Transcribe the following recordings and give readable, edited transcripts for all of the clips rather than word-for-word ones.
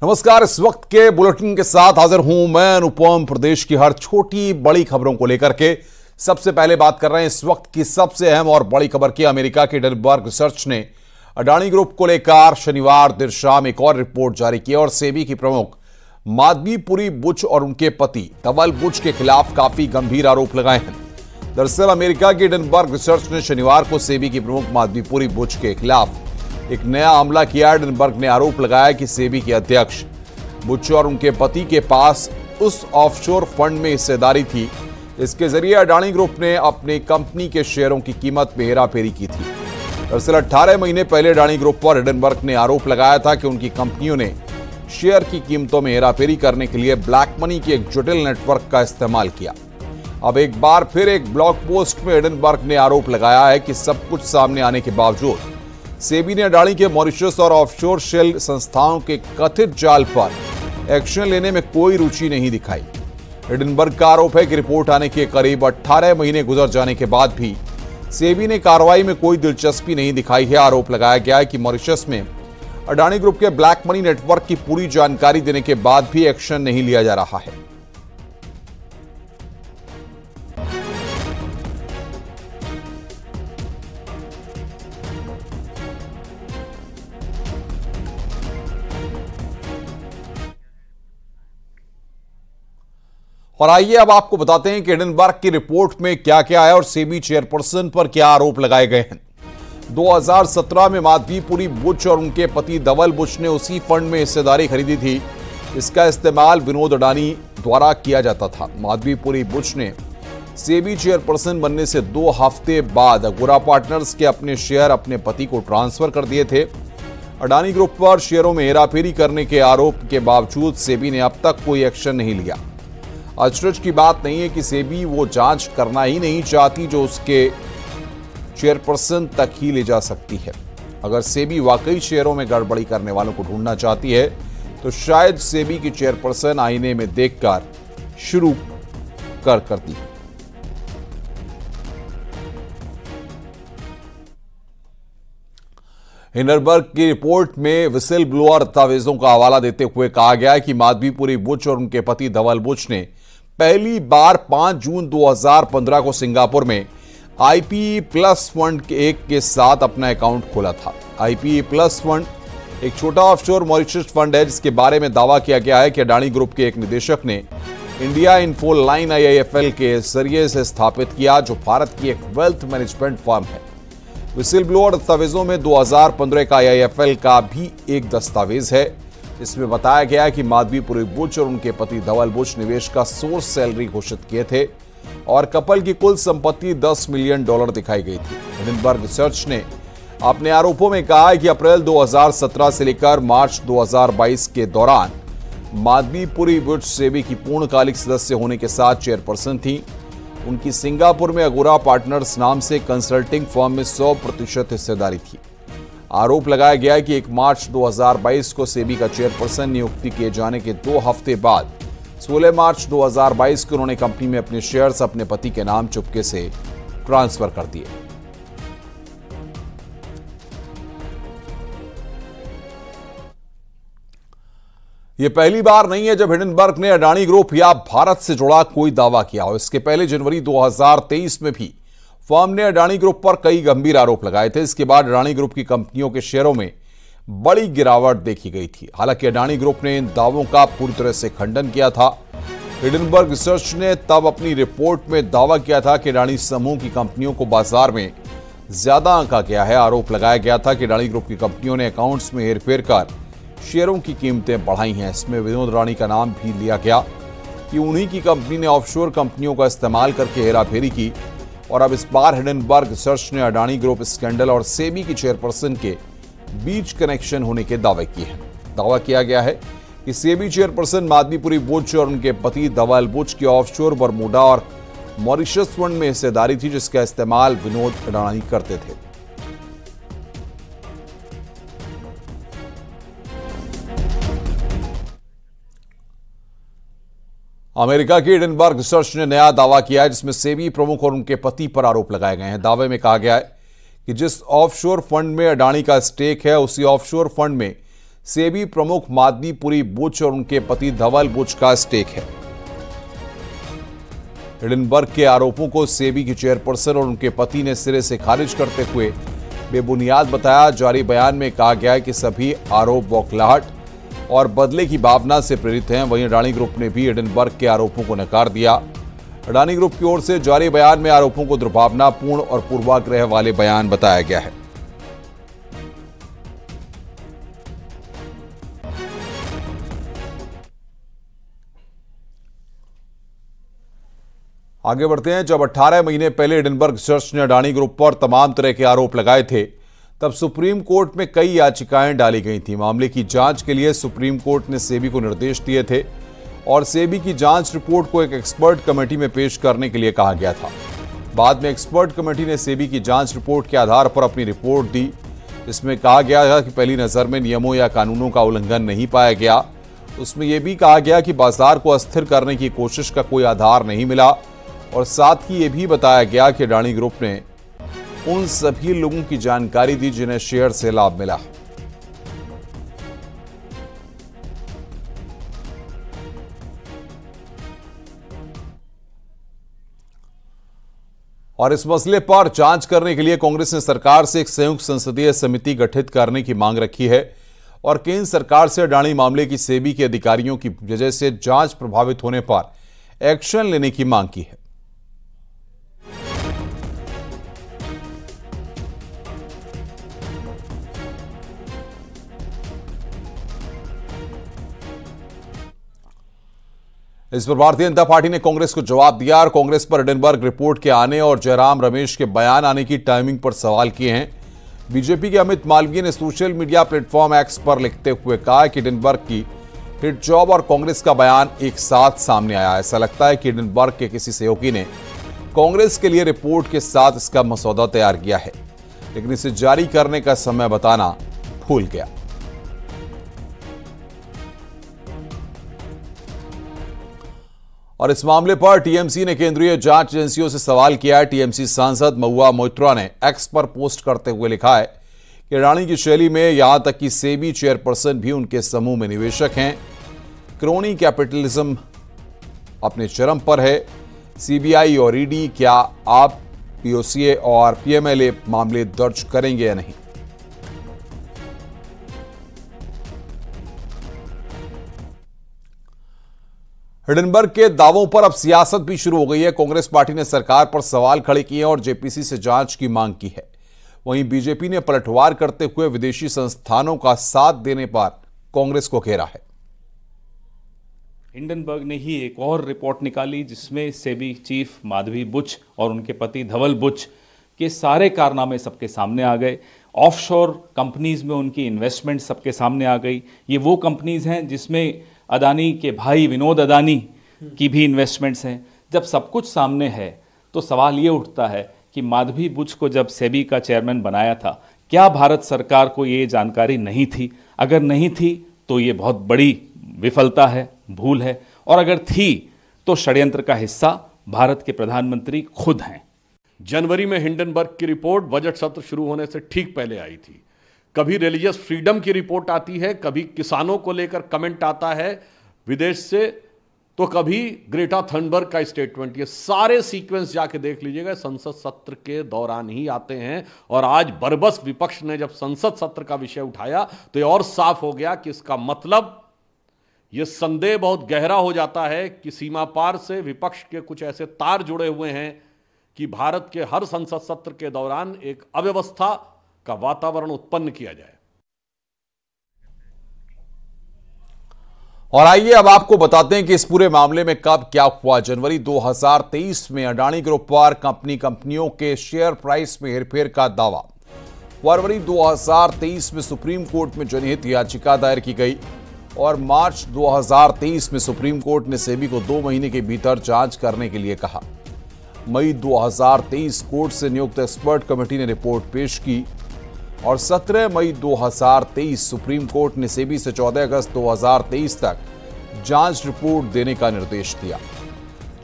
नमस्कार। इस वक्त के बुलेटिन के साथ हाजिर हूं मैं अनुपम। प्रदेश की हर छोटी बड़ी खबरों को लेकर के सबसे पहले बात कर रहे हैं इस वक्त की सबसे अहम और बड़ी खबर की। अमेरिका की हिंडनबर्ग रिसर्च ने अडानी ग्रुप को लेकर शनिवार देर शाम एक और रिपोर्ट जारी की और सेबी की प्रमुख माधवीपुरी बुच और उनके पति धवल बुच के खिलाफ काफी गंभीर आरोप लगाए हैं। दरअसल अमेरिका की हिंडनबर्ग रिसर्च ने शनिवार को सेबी की प्रमुख माधवीपुरी बुच के खिलाफ एक नया हमला किया। हिंडनबर्ग ने आरोप लगाया कि सेबी के अध्यक्ष बुच और उनके पति के पास उस ऑफशोर फंड में हिस्सेदारी थी, इसके जरिए अडानी ग्रुप ने अपनी कंपनी के शेयरों की कीमत में हेराफेरी की थी। दरअसल 18 महीने पहले अडानी ग्रुप पर हिंडनबर्ग ने आरोप लगाया था कि उनकी कंपनियों ने शेयर की कीमतों में हेराफेरी करने के लिए ब्लैक मनी के एक जटिल नेटवर्क का इस्तेमाल किया। अब एक बार फिर एक ब्लॉग पोस्ट में हिंडनबर्ग ने आरोप लगाया है कि सब कुछ सामने आने के बावजूद सेबी ने अडानी के मॉरिशस और ऑफशोर शेल संस्थाओं के कथित जाल पर एक्शन लेने में कोई रुचि नहीं दिखाई। हिंडनबर्ग का आरोप है कि रिपोर्ट आने के करीब 18 महीने गुजर जाने के बाद भी सेबी ने कार्रवाई में कोई दिलचस्पी नहीं दिखाई है। आरोप लगाया गया है कि मॉरिशस में अडानी ग्रुप के ब्लैक मनी नेटवर्क की पूरी जानकारी देने के बाद भी एक्शन नहीं लिया जा रहा है। और आइए अब आपको बताते हैं कि हिंडनबर्ग की रिपोर्ट में क्या क्या है और सेबी चेयरपर्सन पर क्या आरोप लगाए गए हैं। 2017 में माधवीपुरी बुच और उनके पति धवल बुच ने उसी फंड में हिस्सेदारी खरीदी थी, इसका इस्तेमाल विनोद अडानी द्वारा किया जाता था। माधवीपुरी बुच ने सेबी चेयरपर्सन बनने से 2 हफ्ते बाद अगुरा पार्टनर्स के अपने शेयर अपने पति को ट्रांसफर कर दिए थे। अडानी ग्रुप पर शेयरों में हेराफेरी करने के आरोप के बावजूद सेबी ने अब तक कोई एक्शन नहीं लिया। अचरज की बात नहीं है कि सेबी वो जांच करना ही नहीं चाहती जो उसके चेयरपर्सन तक ही ले जा सकती है। अगर सेबी वाकई शेयरों में गड़बड़ी करने वालों को ढूंढना चाहती है तो शायद सेबी की चेयरपर्सन आईने में देखकर शुरू करती। हिंडनबर्ग की रिपोर्ट में विसिल ब्लोअर दस्तावेजों का हवाला देते हुए कहा गया है कि माधवीपुरी बुच और उनके पति धवल बुच ने पहली बार 5 जून 2015 को सिंगापुर में आईपीई प्लस फंड के साथ अपना अकाउंट खोला था। आईपीई प्लस फंड एक छोटा ऑफशोर मॉरिशस फंड है जिसके बारे में दावा किया गया है कि अडानी ग्रुप के एक निदेशक ने इंडिया इन्फो लाइन IIFL के जरिए से स्थापित किया, जो भारत की एक वेल्थ मैनेजमेंट फर्म है। विसिल ब्लोअर दस्तावेजों में 2015 का IIFL का भी एक दस्तावेज है, इसमें बताया गया है कि माधवीपुरी बुच और उनके पति धवल बुच निवेश का सोर्स सैलरी घोषित किए थे और कपल की कुल संपत्ति $10 मिलियन दिखाई गई थी। हिंडनबर्ग रिसर्च ने अपने आरोपों में कहा है कि अप्रैल 2017 से लेकर मार्च 2022 के दौरान माधवीपुरी बुच सेबी की पूर्णकालिक सदस्य होने के साथ चेयरपर्सन थी। उनकी सिंगापुर में अगुरा पार्टनर्स नाम से कंसल्टिंग फर्म में 100% हिस्सेदारी थी। आरोप लगाया गया है कि 1 मार्च 2022 को सेबी का चेयरपर्सन नियुक्ति किए जाने के 2 हफ्ते बाद 16 मार्च 2022 को उन्होंने कंपनी में अपने शेयर्स अपने पति के नाम चुपके से ट्रांसफर कर दिए। यह पहली बार नहीं है जब हिंडनबर्ग ने अडानी ग्रुप या भारत से जुड़ा कोई दावा किया हो। इसके पहले जनवरी 2023 में भी फर्म ने अडानी ग्रुप पर कई गंभीर आरोप लगाए थे। इसके बाद अडानी ग्रुप की कंपनियों के शेयरों में बड़ी गिरावट देखी गई थी। हालांकि अडानी ग्रुप ने इन दावों का पूरी तरह से खंडन किया था। हिंडनबर्ग रिसर्च ने तब अपनी रिपोर्ट में दावा किया था कि अडानी समूह की कंपनियों को बाजार में ज्यादा आंका गया है। आरोप लगाया गया था कि अडानी ग्रुप की कंपनियों ने अकाउंट्स में हेरफेर कर शेयरों की कीमतें बढ़ाई हैं। इसमें विनोद अडानी का नाम भी लिया गया कि उन्हीं की कंपनी ने ऑफशोर कंपनियों का इस्तेमाल करके हेराफेरी की। और अब इस बार हिंडनबर्ग रिसर्च ने अडानी ग्रुप स्कैंडल और सेबी की चेयरपर्सन के बीच कनेक्शन होने के दावे किए हैं। दावा किया गया है कि सेबी चेयरपर्सन माधवीपुरी बुच और उनके पति धवल बुच की ऑफशोर बरमूडा और मॉरिशस फंड में हिस्सेदारी थी, जिसका इस्तेमाल विनोद अडानी करते थे। अमेरिका की हिंडनबर्ग रिसर्च ने नया दावा किया है जिसमें सेबी प्रमुख और उनके पति पर आरोप लगाए गए हैं। दावे में कहा गया है कि जिस ऑफशोर फंड में अडानी का स्टेक है उसी ऑफशोर फंड में सेबी प्रमुख माधवी पुरी बुच और उनके पति धवल बुच का स्टेक है। हिडेनबर्ग के आरोपों को सेबी की चेयरपर्सन और उनके पति ने सिरे से खारिज करते हुए बेबुनियाद बताया। जारी बयान में कहा गया है कि सभी आरोप बौखलाहट और बदले की भावना से प्रेरित हैं। वहीं अडानी ग्रुप ने भी हिडेनबर्ग के आरोपों को नकार दिया। अडानी ग्रुप की ओर से जारी बयान में आरोपों को दुर्भावनापूर्ण और पूर्वाग्रह वाले बयान बताया गया है। आगे बढ़ते हैं। जब 18 महीने पहले हिडेनबर्ग रिसर्च ने अडानी ग्रुप पर तमाम तरह के आरोप लगाए थे, तब सुप्रीम कोर्ट में कई याचिकाएं डाली गई थी। मामले की जांच के लिए सुप्रीम कोर्ट ने सेबी को निर्देश दिए थे और सेबी की जांच रिपोर्ट को एक एक्सपर्ट कमेटी में पेश करने के लिए कहा गया था। बाद में एक्सपर्ट कमेटी ने सेबी की जांच रिपोर्ट के आधार पर अपनी रिपोर्ट दी। इसमें कहा गया था कि पहली नजर में नियमों या कानूनों का उल्लंघन नहीं पाया गया। उसमें यह भी कहा गया कि बाजार को अस्थिर करने की कोशिश का कोई आधार नहीं मिला और साथ ही यह भी बताया गया कि अडानी ग्रुप ने उन सभी लोगों की जानकारी दी जिन्हें शेयर से लाभ मिला। और इस मसले पर जांच करने के लिए कांग्रेस ने सरकार से एक संयुक्त संसदीय समिति गठित करने की मांग रखी है और केंद्र सरकार से अडानी मामले की सेबी के अधिकारियों की वजह से जांच प्रभावित होने पर एक्शन लेने की मांग की है। इस पर भारतीय जनता पार्टी ने कांग्रेस को जवाब दिया और कांग्रेस पर हिडेनबर्ग रिपोर्ट के आने और जयराम रमेश के बयान आने की टाइमिंग पर सवाल किए हैं। बीजेपी के अमित मालवीय ने सोशल मीडिया प्लेटफॉर्म एक्स पर लिखते हुए कहा कि हिडेनबर्ग की हिट जॉब और कांग्रेस का बयान एक साथ सामने आया। ऐसा लगता है कि हिडेनबर्ग के किसी सहयोगी ने कांग्रेस के लिए रिपोर्ट के साथ इसका मसौदा तैयार किया है, लेकिन इसे जारी करने का समय बताना भूल गया। और इस मामले पर टीएमसी ने केंद्रीय जांच एजेंसियों से सवाल किया है। टीएमसी सांसद महुआ मोइत्रा ने एक्स पर पोस्ट करते हुए लिखा है कि अडानी की शैली में यहां तक कि सेबी चेयरपर्सन भी उनके समूह में निवेशक हैं। क्रोनी कैपिटलिज्म अपने चरम पर है। सीबीआई और ईडी क्या आप पीओसीए और पीएमएलए मामले दर्ज करेंगे या नहीं? हिडेनबर्ग के दावों पर अब सियासत भी शुरू हो गई है। कांग्रेस पार्टी ने सरकार पर सवाल खड़े किए और जेपीसी से जांच की मांग की है। वहीं बीजेपी ने पलटवार करते हुए विदेशी संस्थानों का साथ देने पर कांग्रेस को घेरा है। हिडेनबर्ग ने ही एक और रिपोर्ट निकाली जिसमें सेबी चीफ माधवी बुच और उनके पति धवल बुच के सारे कारनामे सबके सामने आ गए। ऑफशोर कंपनीज में उनकी इन्वेस्टमेंट सबके सामने आ गई। ये वो कंपनीज हैं जिसमें अडानी के भाई विनोद अडानी की भी इन्वेस्टमेंट्स हैं। जब सब कुछ सामने है तो सवाल ये उठता है कि माधवी बुच को जब सेबी का चेयरमैन बनाया था, क्या भारत सरकार को ये जानकारी नहीं थी? अगर नहीं थी तो ये बहुत बड़ी विफलता है, भूल है, और अगर थी तो षड्यंत्र का हिस्सा भारत के प्रधानमंत्री खुद हैं। जनवरी में हिडेनबर्ग की रिपोर्ट बजट सत्र शुरू होने से ठीक पहले आई थी। कभी रिलीजियस फ्रीडम की रिपोर्ट आती है, कभी किसानों को लेकर कमेंट आता है विदेश से, तो कभी ग्रेटा थनबर्ग का स्टेटमेंट। ये सारे सीक्वेंस जाके देख लीजिएगा, संसद सत्र के दौरान ही आते हैं। और आज बरबस विपक्ष ने जब संसद सत्र का विषय उठाया तो ये और साफ हो गया कि इसका मतलब ये संदेह बहुत गहरा हो जाता है कि सीमा पार से विपक्ष के कुछ ऐसे तार जुड़े हुए हैं कि भारत के हर संसद सत्र के दौरान एक अव्यवस्था का वातावरण उत्पन्न किया जाए। और आइए अब आपको बताते हैं कि इस पूरे मामले में कब क्या हुआ। जनवरी 2023 में अडानी ग्रुप पर कंपनियों के शेयर प्राइस में हेरफेर का दावा। फरवरी 2023 में सुप्रीम कोर्ट में जनहित याचिका दायर की गई और मार्च 2023 में सुप्रीम कोर्ट ने सेबी को 2 महीने के भीतर जांच करने के लिए कहा। मई 2023 कोर्ट से नियुक्त एक्सपर्ट कमेटी ने रिपोर्ट पेश की और 17 मई 2023 सुप्रीम कोर्ट ने सेबी से 14 अगस्त 2023 तक जांच रिपोर्ट देने का निर्देश दिया।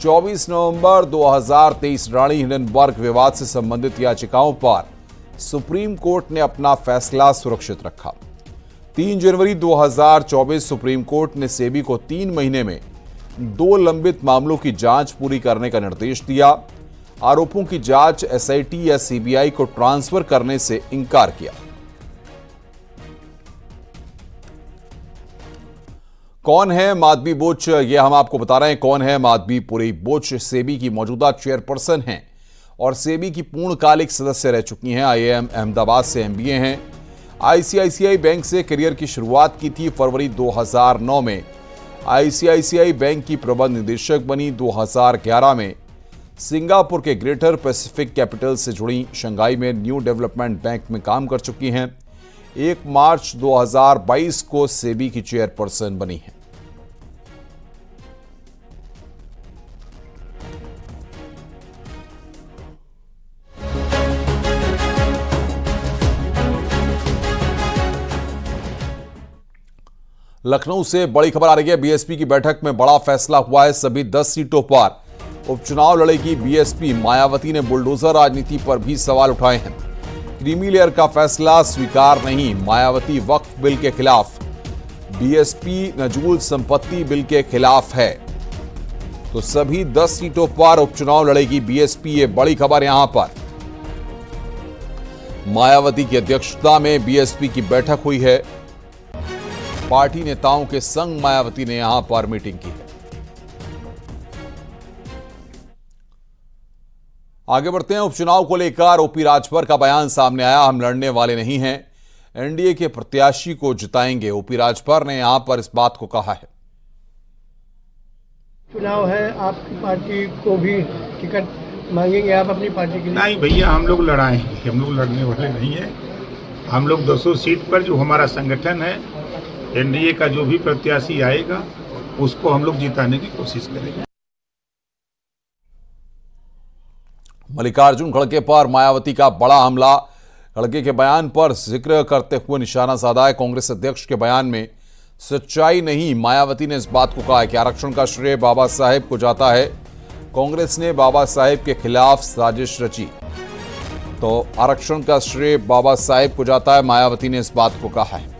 24 नवंबर 2023 अडानी हिडेनबर्ग विवाद से संबंधित याचिकाओं पर सुप्रीम कोर्ट ने अपना फैसला सुरक्षित रखा। 3 जनवरी 2024 सुप्रीम कोर्ट ने सेबी को 3 महीने में 2 लंबित मामलों की जांच पूरी करने का निर्देश दिया। आरोपों की जांच एसआईटी या सीबीआई को ट्रांसफर करने से इंकार किया। कौन है माधवी बुच, यह हम आपको बता रहे हैं। कौन है माधवी पुरी बुच? सेबी की मौजूदा चेयरपर्सन हैं और सेबी की पूर्णकालिक सदस्य रह चुकी हैं। आईआईएम अहमदाबाद से एमबीए हैं। आईसीआईसीआई बैंक से करियर की शुरुआत की थी। फरवरी 2009 में आईसीआईसीआई बैंक की प्रबंध निदेशक बनी। 2011 में सिंगापुर के ग्रेटर पैसिफिक कैपिटल से जुड़ी शंघाई में न्यू डेवलपमेंट बैंक में काम कर चुकी हैं। 1 मार्च 2022 को सेबी की चेयरपर्सन बनी हैं। लखनऊ से बड़ी खबर आ रही है। बीएसपी की बैठक में बड़ा फैसला हुआ है। सभी 10 सीटों पर उपचुनाव लड़ेगी बीएसपी। मायावती ने बुलडोजर राजनीति पर भी सवाल उठाए हैं। क्रीमी लेयर का फैसला स्वीकार नहीं। मायावती वक्फ बिल के खिलाफ, बीएसपी नजूल संपत्ति बिल के खिलाफ है। तो सभी 10 सीटों पर उपचुनाव लड़ेगी बीएसपी। ये बड़ी खबर यहां पर। मायावती की अध्यक्षता में बीएसपी की बैठक हुई है। पार्टी नेताओं के संग मायावती ने यहां पर मीटिंग की है। आगे बढ़ते हैं। उपचुनाव को लेकर ओपी राजभर का बयान सामने आया। हम लड़ने वाले नहीं हैं, एनडीए के प्रत्याशी को जिताएंगे। ओपी राजभर ने यहां पर इस बात को कहा है। चुनाव है, आपकी पार्टी को भी टिकट मांगेंगे आप अपनी पार्टी के लिए? नहीं भैया, हम लोग लड़ाएंगे। हम लोग लड़ने वाले नहीं हैं। हम लोग 200 सीट पर जो हमारा संगठन है, एनडीए का जो भी प्रत्याशी आएगा उसको हम लोग जिताने की कोशिश करेंगे। मल्लिकार्जुन खड़गे पर मायावती का बड़ा हमला। खड़गे के बयान पर जिक्र करते हुए निशाना साधा है। कांग्रेस अध्यक्ष के बयान में सच्चाई नहीं। मायावती ने इस बात को कहा है कि आरक्षण का श्रेय बाबा साहेब को जाता है। कांग्रेस ने बाबा साहेब के खिलाफ साजिश रची, तो आरक्षण का श्रेय बाबा साहेब को जाता है। मायावती ने इस बात को कहा है।